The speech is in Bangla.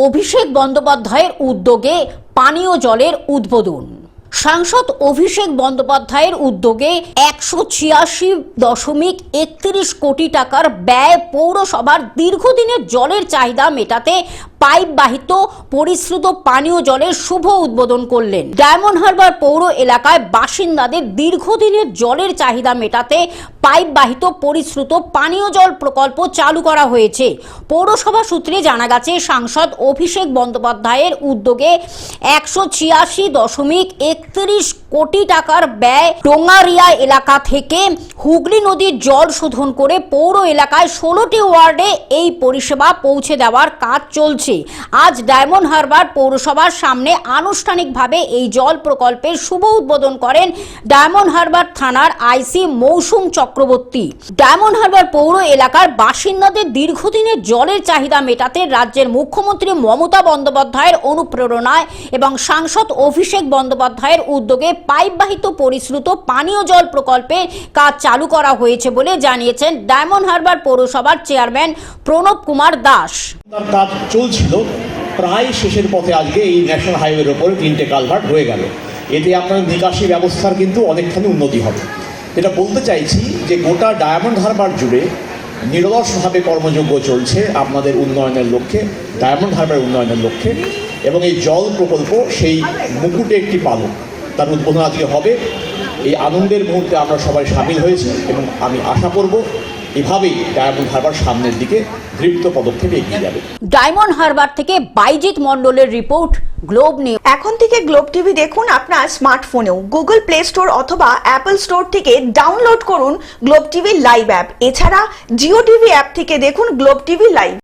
অভিষেক বন্দ্যোপাধ্যায়ের উদ্যোগে পানীয় জলের উদ্বোধন। সাংসদ অভিষেক বন্দ্যোপাধ্যায়ের উদ্যোগে 186.31 কোটি টাকার ব্যয় পৌরসভার দীর্ঘদিনের জলের চাহিদা মেটাতে পাইপ বাহিত পরিশ্রুত পানীয় জলের শুভ উদ্বোধন করলেন। ডায়মন্ড হারবার পৌর এলাকায় বাসিন্দাদের দীর্ঘদিনের জলের চাহিদা মেটাতে পাইপ বাহিত পরিশ্রুত পানীয় জল প্রকল্প চালু করা হয়েছে। পৌরসভা সূত্রে জানা গেছে, সাংসদ অভিষেক বন্দ্যোপাধ্যায়ের উদ্যোগে 186.31 কোটি টাকার ব্যয় ডোঙ্গারিয়া এলাকা থেকে হুগলি নদীর জল শোধন করে পৌর এলাকায় 16টি ওয়ার্ডে এই পরিষেবা পৌঁছে দেওয়ার কাজ চলছে। আজ ডায়মন্ড হারবার পৌরসভার সামনে আনুষ্ঠানিকভাবে এই জল প্রকল্পের শুভ উদ্বোধন করেন ডায়মন্ড হারবার থানার আইসি মৌসুম চক্রবর্তী। ডায়মন্ড হারবার পৌর এলাকার বাসিন্দাদের দীর্ঘদিনের জলের চাহিদা মেটাতে রাজ্যের মুখ্যমন্ত্রী মমতা বন্দ্যোপাধ্যায়ের অনুপ্রেরণায় এবং সাংসদ অভিষেক বন্দ্যোপাধ্যায়ের উদ্যোগে পাইপবাহিত পরিশ্রুত পানীয় জল প্রকল্পের কাজ চালু করা হয়েছে বলে জানিয়েছেন ডায়মন্ড হারবার পৌরসভার চেয়ারম্যান প্রণব কুমার দাস। কাজ চলছিল প্রায় শেষের পথে আজকে এই ন্যাশনাল হাইওয়ের ওপরে 3টে কালভার্ট হয়ে গেল। এতে আপনার নিকাশি ব্যবস্থার কিন্তু অনেকখানি উন্নতি হবে। যেটা বলতে চাইছি যে গোটা ডায়মন্ড হারবার জুড়ে নিরলসভাবে কর্মযজ্ঞ চলছে আপনাদের উন্নয়নের লক্ষ্যে, ডায়মন্ড হারবার উন্নয়নের লক্ষ্যে, এবং এই জল প্রকল্প সেই মুকুটে একটি পালক। তার উদ্বোধন আজকে হবে। এই আনন্দের মুহূর্তে আমরা সবাই সামিল হয়েছি এবং আমি আশা করব এভাবেই ডায়মন্ড হারবার সামনের দিকে দৃপ্ত পদক্ষেপে এগিয়ে যাবে। ডায়মন্ড হারবার থেকে বাইজিৎ মণ্ডলের রিপোর্ট, গ্লোব নিউজ। এখন থেকে গ্লোব টিভি দেখুন আপনার স্মার্টফোনেও। গুগল প্লে স্টোর অথবা অ্যাপল স্টোর থেকে ডাউনলোড করুন গ্লোব টিভি লাইভ অ্যাপ। এছাড়া জিও টিভি অ্যাপ থেকে দেখুন গ্লোব টিভি লাইভ।